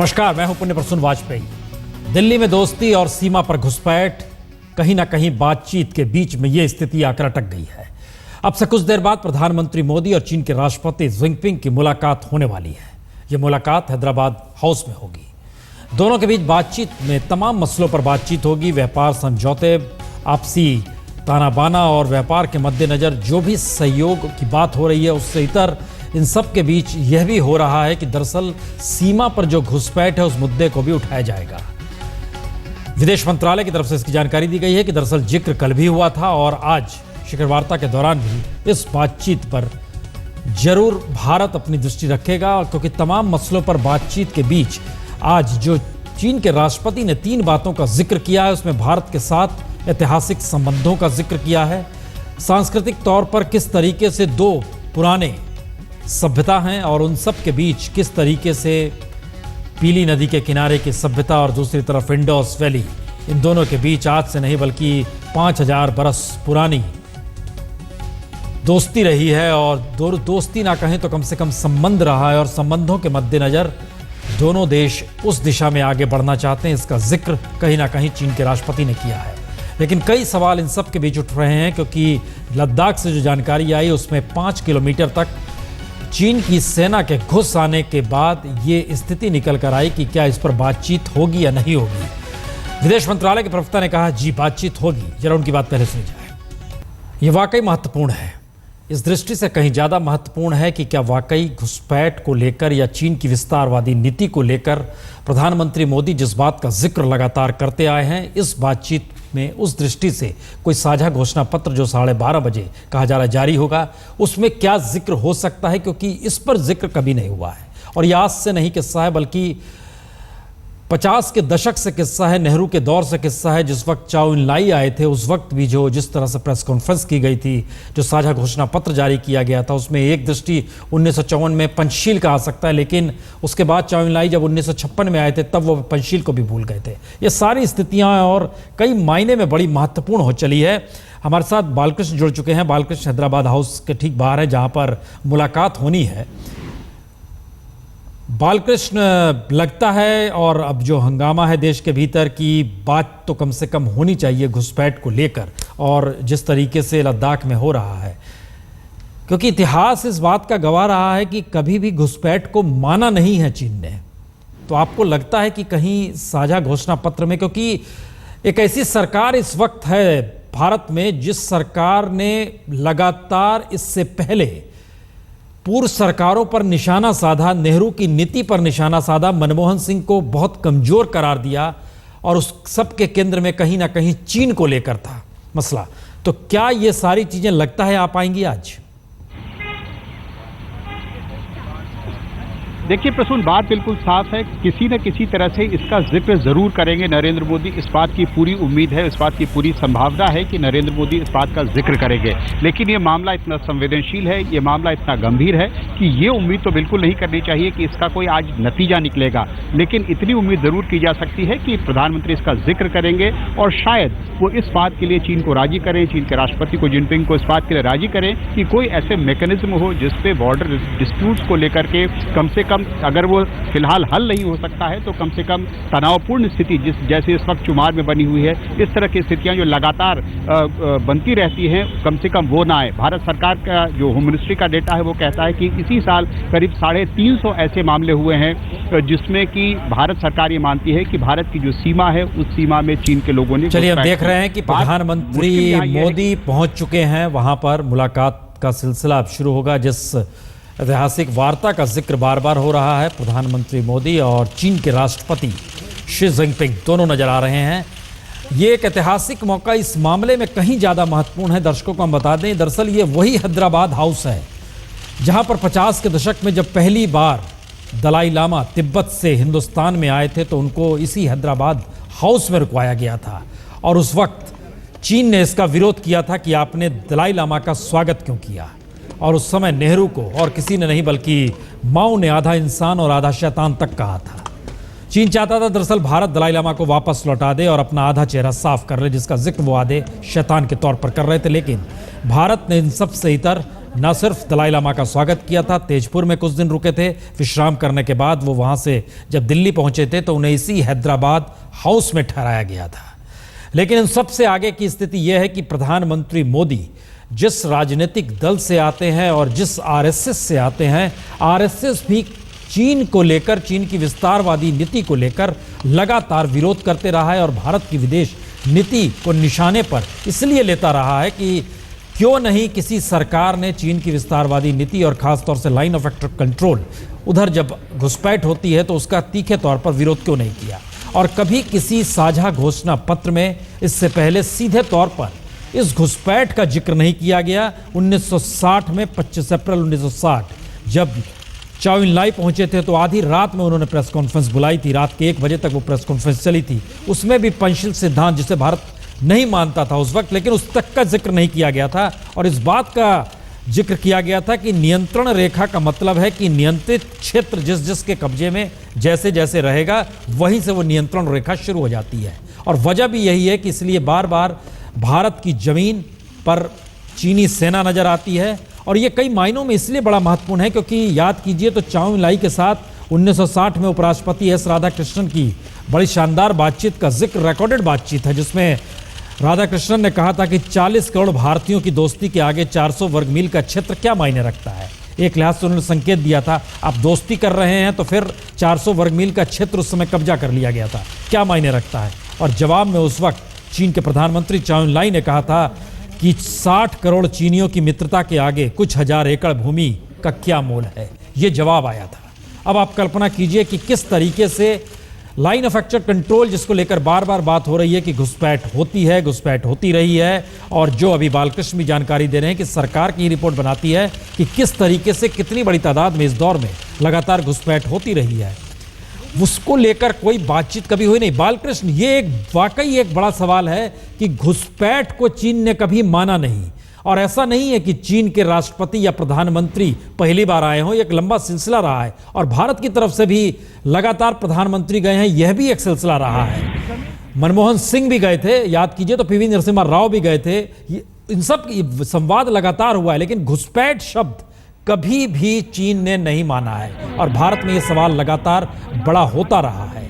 नमस्कार, मैं हूं पुण्य प्रसून वाजपेयी। दिल्ली में दोस्ती और सीमा पर घुसपैठ, कहीं ना कहीं बातचीत के बीच में यह स्थिति आकर अटक गई है। अब से कुछ देर बाद प्रधानमंत्री मोदी और चीन के राष्ट्रपति जिनपिंग की मुलाकात होने वाली है। यह मुलाकात हैदराबाद हाउस में होगी। दोनों के बीच बातचीत में तमाम मसलों पर बातचीत होगी। व्यापार समझौते, आपसी ताना बाना और व्यापार के मद्देनजर जो भी सहयोग की बात हो रही है, उससे इतर इन सब के बीच यह भी हो रहा है कि दरअसल सीमा पर जो घुसपैठ है उस मुद्दे को भी उठाया जाएगा। विदेश मंत्रालय की तरफ से इसकी जानकारी दी गई है कि दरअसल जिक्र कल भी हुआ था और आज शिखर वार्ता के दौरान भी इस बातचीत पर जरूर भारत अपनी दृष्टि रखेगा, क्योंकि तमाम मसलों पर बातचीत के बीच आज जो चीन के राष्ट्रपति ने 3 बातों का जिक्र किया है, उसमें भारत के साथ ऐतिहासिक संबंधों का जिक्र किया है, सांस्कृतिक तौर पर किस तरीके से 2 पुराने सभ्यता हैं और उन सब के बीच किस तरीके से पीली नदी के किनारे की सभ्यता और दूसरी तरफ इंडस वैली, इन दोनों के बीच आज से नहीं बल्कि 5000 बरस पुरानी दोस्ती रही है और दोस्ती ना कहें तो कम से कम संबंध रहा है और संबंधों के मद्देनजर दोनों देश उस दिशा में आगे बढ़ना चाहते हैं। इसका जिक्र कहीं ना कहीं चीन के राष्ट्रपति ने किया है। लेकिन कई सवाल इन सब के बीच उठ रहे हैं, क्योंकि लद्दाख से जो जानकारी आई उसमें 5 किलोमीटर तक चीन की सेना के घुस आने के बाद ये स्थिति निकल कर आई कि क्या इस पर बातचीत होगी या नहीं होगी। विदेश मंत्रालय के प्रवक्ता ने कहा जी बातचीत होगी। जरा उनकी बात पहले सुनी जाए। ये वाकई महत्वपूर्ण है। इस दृष्टि से कहीं ज़्यादा महत्वपूर्ण है कि क्या वाकई घुसपैठ को लेकर या चीन की विस्तारवादी नीति को लेकर प्रधानमंत्री मोदी जिस बात का जिक्र लगातार करते आए हैं, इस बातचीत में उस दृष्टि से कोई साझा घोषणा पत्र जो 12:30 बजे कहा जा रहा है जारी होगा, उसमें क्या जिक्र हो सकता है, क्योंकि इस पर जिक्र कभी नहीं हुआ है। और यह आज से नहीं किस्सा है, बल्कि 50 के दशक से किस्सा है, नेहरू के दौर से किस्सा है। जिस वक्त चाउ इन लाई आए थे उस वक्त भी जिस तरह से प्रेस कॉन्फ्रेंस की गई थी, जो साझा घोषणा पत्र जारी किया गया था, उसमें एक दृष्टि 1954 में पंचशील का आ सकता है, लेकिन उसके बाद चाउ इन लाई जब 1956 में आए थे तब वो पंचशील को भी भूल गए थे। ये सारी स्थितियाँ और कई मायने में बड़ी महत्वपूर्ण हो चली है। हमारे साथ बालकृष्ण जुड़ चुके हैं। बालकृष्ण हैदराबाद हाउस के ठीक बाहर है जहाँ पर मुलाकात होनी है। बालकृष्ण, लगता है और अब जो हंगामा है देश के भीतर की बात तो कम से कम होनी चाहिए घुसपैठ को लेकर, और जिस तरीके से लद्दाख में हो रहा है, क्योंकि इतिहास इस बात का गवाह रहा है कि कभी भी घुसपैठ को माना नहीं है चीन ने। तो आपको लगता है कि कहीं साझा घोषणा पत्र में, क्योंकि एक ऐसी सरकार इस वक्त है भारत में जिस सरकार ने लगातार इससे पहले पूर्व सरकारों पर निशाना साधा, नेहरू की नीति पर निशाना साधा, मनमोहन सिंह को बहुत कमजोर करार दिया और उस सब के केंद्र में कहीं ना कहीं चीन को लेकर था मसला। तो क्या ये सारी चीजें लगता है आ पाएंगी आज? देखिए प्रसून, बात बिल्कुल साफ है। किसी न किसी तरह से इसका जिक्र जरूर करेंगे नरेंद्र मोदी। इस बात की पूरी उम्मीद है, इस बात की पूरी संभावना है कि नरेंद्र मोदी इस बात का जिक्र करेंगे। लेकिन ये मामला इतना संवेदनशील है, ये मामला इतना गंभीर है कि ये उम्मीद तो बिल्कुल नहीं करनी चाहिए कि इसका कोई आज नतीजा निकलेगा। लेकिन इतनी उम्मीद जरूर की जा सकती है कि प्रधानमंत्री इसका जिक्र करेंगे और शायद वो इस बात के लिए चीन को राजी करें, चीन के राष्ट्रपति को जिनपिंग को इस बात के लिए राजी करें कि कोई ऐसे मैकेनिज्म हो जिसपे बॉर्डर डिस्प्यूट्स को लेकर के कम से कम, अगर वो फिलहाल हल नहीं हो सकता है तो कम से कम तनावपूर्ण स्थिति जैसे इस वक्त शुमार में बनी हुई है, इस तरह की स्थितियां जो लगातार बनती रहती हैं, कम से कम वो ना आए। भारत सरकार का जो होम मिनिस्ट्री का डेटा है वो कहता है कि इसी साल करीब 350 ऐसे मामले हुए हैं जिसमें कि भारत सरकार ये मानती है कि भारत की जो सीमा है उस सीमा में चीन के लोगों ने। चलिए, हम देख रहे हैं कि प्रधानमंत्री मोदी पहुंच चुके हैं वहां पर। मुलाकात का सिलसिला अब शुरू होगा। जिस ऐतिहासिक वार्ता का जिक्र बार बार हो रहा है, प्रधानमंत्री मोदी और चीन के राष्ट्रपति शी जिनपिंग दोनों नजर आ रहे हैं। ये एक ऐतिहासिक मौका इस मामले में कहीं ज़्यादा महत्वपूर्ण है। दर्शकों को हम बता दें, दरअसल ये वही हैदराबाद हाउस है जहां पर 50 के दशक में जब पहली बार दलाई लामा तिब्बत से हिंदुस्तान में आए थे तो उनको इसी हैदराबाद हाउस में रुकवाया गया था। और उस वक्त चीन ने इसका विरोध किया था कि आपने दलाई लामा का स्वागत क्यों किया। और उस समय नेहरू को और किसी ने नहीं बल्कि माओ ने आधा इंसान और आधा शैतान तक कहा था। चीन चाहता था दरअसल भारत दलाई लामा को वापस लौटा दे और अपना आधा चेहरा साफ कर ले, जिसका जिक्र वो आधे शैतान के तौर पर कर रहे थे। लेकिन भारत ने इन सब से इतर न सिर्फ दलाई लामा का स्वागत किया था, तेजपुर में कुछ दिन रुके थे, विश्राम करने के बाद वो वहां से जब दिल्ली पहुंचे थे तो उन्हें इसी हैदराबाद हाउस में ठहराया गया था। लेकिन इन सबसे आगे की स्थिति यह है कि प्रधानमंत्री मोदी जिस राजनीतिक दल से आते हैं और जिस आरएसएस से आते हैं, आरएसएस भी चीन को लेकर, चीन की विस्तारवादी नीति को लेकर लगातार विरोध करते रहा है और भारत की विदेश नीति को निशाने पर इसलिए लेता रहा है कि क्यों नहीं किसी सरकार ने चीन की विस्तारवादी नीति और खासतौर से लाइन ऑफ एक्ट कंट्रोल, उधर जब घुसपैठ होती है तो उसका तीखे तौर पर विरोध क्यों नहीं किया। और कभी किसी साझा घोषणा पत्र में इससे पहले सीधे तौर पर इस घुसपैठ का जिक्र नहीं किया गया। 1960 में 25 अप्रैल 1960 जब चाउ इन लाई पहुंचे थे तो आधी रात में उन्होंने प्रेस कॉन्फ्रेंस बुलाई थी, रात के 1 बजे तक वो प्रेस कॉन्फ्रेंस चली थी। उसमें भी पंचशील सिद्धांत, जिसे भारत नहीं मानता था उस वक्त, लेकिन उस तक का जिक्र नहीं किया गया था और इस बात का जिक्र किया गया था कि नियंत्रण रेखा का मतलब है कि नियंत्रित क्षेत्र जिस जिसके कब्जे में जैसे जैसे रहेगा वहीं से वो नियंत्रण रेखा शुरू हो जाती है। और वजह भी यही है कि इसलिए बार बार भारत की जमीन पर चीनी सेना नजर आती है। और ये कई मायनों में इसलिए बड़ा महत्वपूर्ण है क्योंकि याद कीजिए तो चाउ इन लाई के साथ 1960 में उपराष्ट्रपति एस राधाकृष्णन की बड़ी शानदार बातचीत का जिक्र रिकॉर्डेड बातचीत है, जिसमें राधाकृष्णन ने कहा था कि 40 करोड़ भारतीयों की दोस्ती के आगे 400 वर्ग मील का क्षेत्र क्या मायने रखता है। एक लिहाज से उन्होंने संकेत दिया था, आप दोस्ती कर रहे हैं तो फिर 400 वर्ग मील का क्षेत्र उस समय कब्जा कर लिया गया था, क्या मायने रखता है। और जवाब में उस वक्त चीन के प्रधानमंत्री चाउ इन लाई ने कहा था कि 60 करोड़ चीनियों की मित्रता के आगे कुछ हजार एकड़ भूमि का क्या मोल है, ये जवाब आया था। अब आप कल्पना कीजिए कि किस तरीके से लाइन ऑफ एक्ट कंट्रोल, जिसको लेकर बार बार बात हो रही है कि घुसपैठ होती है, घुसपैठ होती रही है, और जो अभी बालकृष्ण भी जानकारी दे रहे हैं कि सरकार की रिपोर्ट बनाती है कि किस तरीके से कितनी बड़ी तादाद में इस दौर में लगातार घुसपैठ होती रही है, उसको लेकर कोई बातचीत कभी हुई नहीं। बालकृष्ण, ये एक वाकई एक बड़ा सवाल है कि घुसपैठ को चीन ने कभी माना नहीं, और ऐसा नहीं है कि चीन के राष्ट्रपति या प्रधानमंत्री पहली बार आए हों, एक लंबा सिलसिला रहा है और भारत की तरफ से भी लगातार प्रधानमंत्री गए हैं, यह भी एक सिलसिला रहा है। मनमोहन सिंह भी गए थे, याद कीजिए तो पीवी नरसिम्हा राव भी गए थे, इन सब संवाद लगातार हुआ है, लेकिन घुसपैठ शब्द कभी भी चीन ने नहीं माना है और भारत में यह सवाल लगातार बड़ा होता रहा है।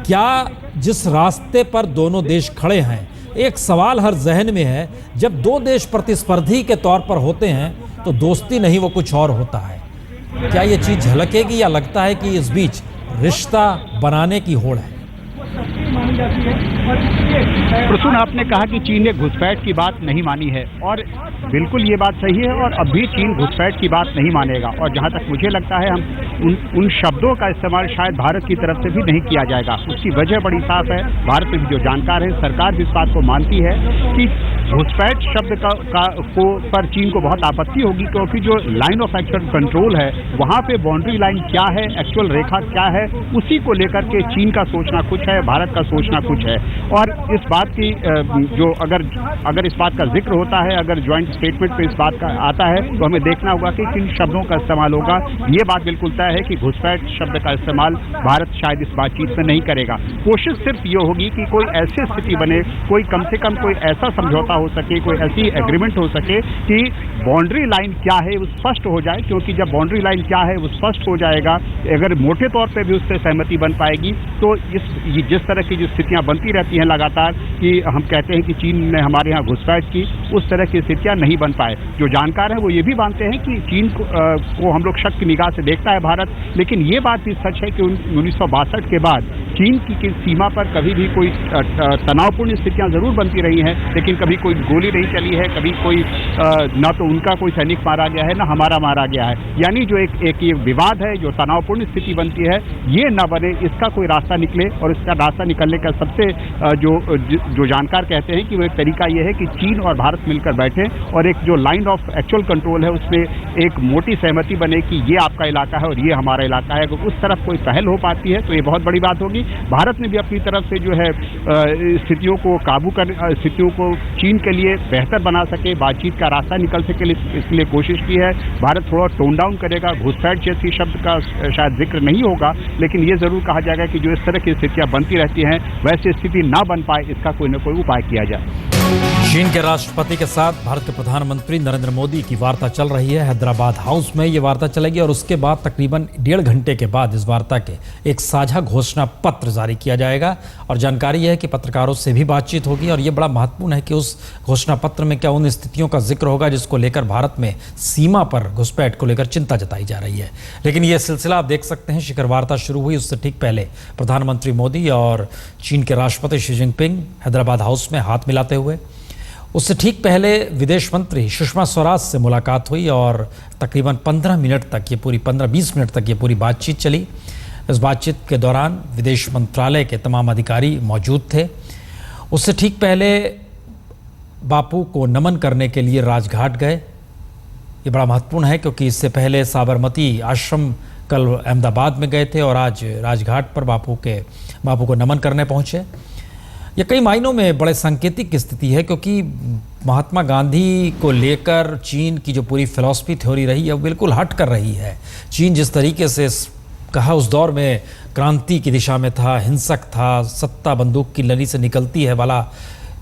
क्या जिस रास्ते पर दोनों देश खड़े हैं, एक सवाल हर जहन में है, जब दो देश प्रतिस्पर्धी के तौर पर होते हैं तो दोस्ती नहीं वो कुछ और होता है। क्या ये चीज झलकेगी या लगता है कि इस बीच रिश्ता बनाने की होड़ है? प्रसून, आपने कहा कि चीन ने घुसपैठ की बात नहीं मानी है और बिल्कुल ये बात सही है और अब भी चीन घुसपैठ की बात नहीं मानेगा। और जहां तक मुझे लगता है हम उन शब्दों का इस्तेमाल शायद भारत की तरफ से भी नहीं किया जाएगा। उसकी वजह बड़ी साफ है, भारत में जो जानकार है, सरकार भी इस बात को मानती है कि घुसपैठ शब्द पर चीन को बहुत आपत्ति होगी, क्योंकि जो लाइन ऑफ एक्शन कंट्रोल है वहां पे बाउंड्री लाइन क्या है, एक्चुअल रेखा क्या है, उसी को लेकर के चीन का सोचना कुछ है, भारत का सोचना कुछ है। और इस बात की जो अगर इस बात का जिक्र होता है, अगर ज्वाइंट स्टेटमेंट पे इस बात का आता है तो हमें देखना होगा कि किन शब्दों का इस्तेमाल होगा। ये बात बिल्कुल तय है कि घुसपैठ शब्द का इस्तेमाल भारत शायद इस बातचीत में नहीं करेगा। कोशिश सिर्फ ये होगी कि कोई ऐसी स्थिति बने, कोई कम से कम कोई ऐसा समझौता हो सके, कोई ऐसी एग्रीमेंट हो सके कि बाउंड्री लाइन क्या है वो स्पष्ट हो जाए, क्योंकि जब बाउंड्री लाइन क्या है वो स्पष्ट हो जाएगा, अगर मोटे तौर पे भी उससे सहमति बन पाएगी तो जिस तरह की जो स्थितियां बनती रहती हैं लगातार कि हम कहते हैं कि चीन ने हमारे यहाँ घुसपैठ की, उस तरह की स्थितियां नहीं बन पाए। जो जानकार हैं वो ये भी मानते हैं कि चीन को हम लोग शक की निगाह से देखता है भारत, लेकिन ये बात भी सच है कि 1962 के बाद चीन की सीमा पर कभी भी कोई तनावपूर्ण स्थितियां जरूर बनती रही हैं, लेकिन कभी कोई गोली नहीं चली है, कभी कोई ना तो उनका कोई सैनिक मारा गया है ना हमारा मारा गया है। यानी जो एक ये विवाद है, जो तनावपूर्ण स्थिति बनती है, ये न बने, इसका कोई रास्ता निकले। और इसका रास्ता निकलने का सबसे जो जानकार कहते हैं कि वो एक तरीका ये है कि चीन और भारत मिलकर बैठे और एक जो लाइन ऑफ एक्चुअल कंट्रोल है उसमें एक मोटी सहमति बने कि ये आपका इलाका है और ये हमारा इलाका है। अगर उस तरफ कोई पहल हो पाती है तो ये बहुत बड़ी बात होगी। भारत ने भी अपनी तरफ से जो है स्थितियों को काबू कर, स्थितियों को चीन के लिए बेहतर बना सके, बातचीत का रास्ता निकल सके, इसके लिए कोशिश की है। भारत थोड़ा टोन डाउन करेगा, घुसपैठ जैसी शब्द का शायद जिक्र नहीं होगा, लेकिन ये जरूर कहा जाएगा कि जो इस तरह की स्थितियां बनती रहती हैं वैसी स्थिति ना बन पाए, इसका कोई ना कोई उपाय किया जाए। चीन के राष्ट्रपति के साथ भारत के प्रधानमंत्री नरेंद्र मोदी की वार्ता चल रही है। हैदराबाद हाउस में ये वार्ता चलेगी और उसके बाद तकरीबन 1.5 घंटे के बाद इस वार्ता के एक साझा घोषणा पत्र जारी किया जाएगा और जानकारी है कि पत्रकारों से भी बातचीत होगी। और ये बड़ा महत्वपूर्ण है कि उस घोषणा पत्र में क्या उन स्थितियों का जिक्र होगा जिसको लेकर भारत में सीमा पर घुसपैठ को लेकर चिंता जताई जा रही है। लेकिन ये सिलसिला आप देख सकते हैं, शिखर वार्ता शुरू हुई उससे ठीक पहले प्रधानमंत्री मोदी और चीन के राष्ट्रपति शी जिनपिंग हैदराबाद हाउस में हाथ मिलाते हुए, उससे ठीक पहले विदेश मंत्री सुषमा स्वराज से मुलाकात हुई और तकरीबन 15 मिनट तक ये पूरी 15-20 मिनट तक ये पूरी बातचीत चली। इस बातचीत के दौरान विदेश मंत्रालय के तमाम अधिकारी मौजूद थे। उससे ठीक पहले बापू को नमन करने के लिए राजघाट गए। ये बड़ा महत्वपूर्ण है क्योंकि इससे पहले साबरमती आश्रम कल अहमदाबाद में गए थे और आज राजघाट पर बापू को नमन करने पहुंचे। ये कई मायनों में बड़े सांकेतिक स्थिति है क्योंकि महात्मा गांधी को लेकर चीन की जो पूरी फिलॉसफी थ्योरी रही है वो बिल्कुल हट कर रही है। चीन जिस तरीके से कहा उस दौर में क्रांति की दिशा में था, हिंसक था, सत्ता बंदूक की नली से निकलती है वाला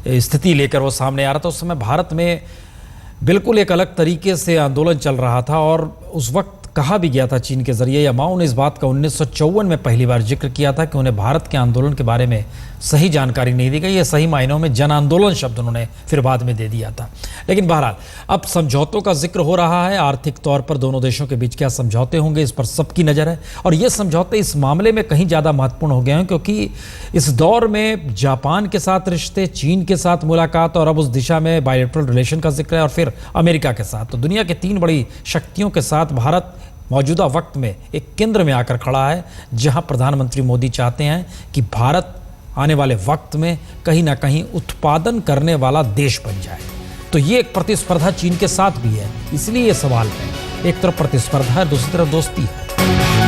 स्थिति लेकर वो सामने आ रहा था। उस समय भारत में बिल्कुल एक अलग तरीके से आंदोलन चल रहा था और उस वक्त कहा भी गया था चीन के जरिए, या माओ ने इस बात का 1954 में पहली बार जिक्र किया था कि उन्हें भारत के आंदोलन के बारे में सही जानकारी नहीं दी गई। ये सही मायनों में जन आंदोलन शब्द उन्होंने फिर बाद में दे दिया था। लेकिन बहरहाल अब समझौतों का जिक्र हो रहा है। आर्थिक तौर पर दोनों देशों के बीच क्या समझौते होंगे इस पर सबकी नज़र है और ये समझौते इस मामले में कहीं ज़्यादा महत्वपूर्ण हो गए हैं क्योंकि इस दौर में जापान के साथ रिश्ते, चीन के साथ मुलाकात और अब उस दिशा में बायलैटरल रिलेशन का जिक्र है और फिर अमेरिका के साथ। तो दुनिया के 3 बड़ी शक्तियों के साथ भारत मौजूदा वक्त में एक केंद्र में आकर खड़ा है जहां प्रधानमंत्री मोदी चाहते हैं कि भारत आने वाले वक्त में कहीं ना कहीं उत्पादन करने वाला देश बन जाए। तो ये एक प्रतिस्पर्धा चीन के साथ भी है, इसलिए ये सवाल है। एक तरफ प्रतिस्पर्धा है, दूसरी तरफ दोस्ती है।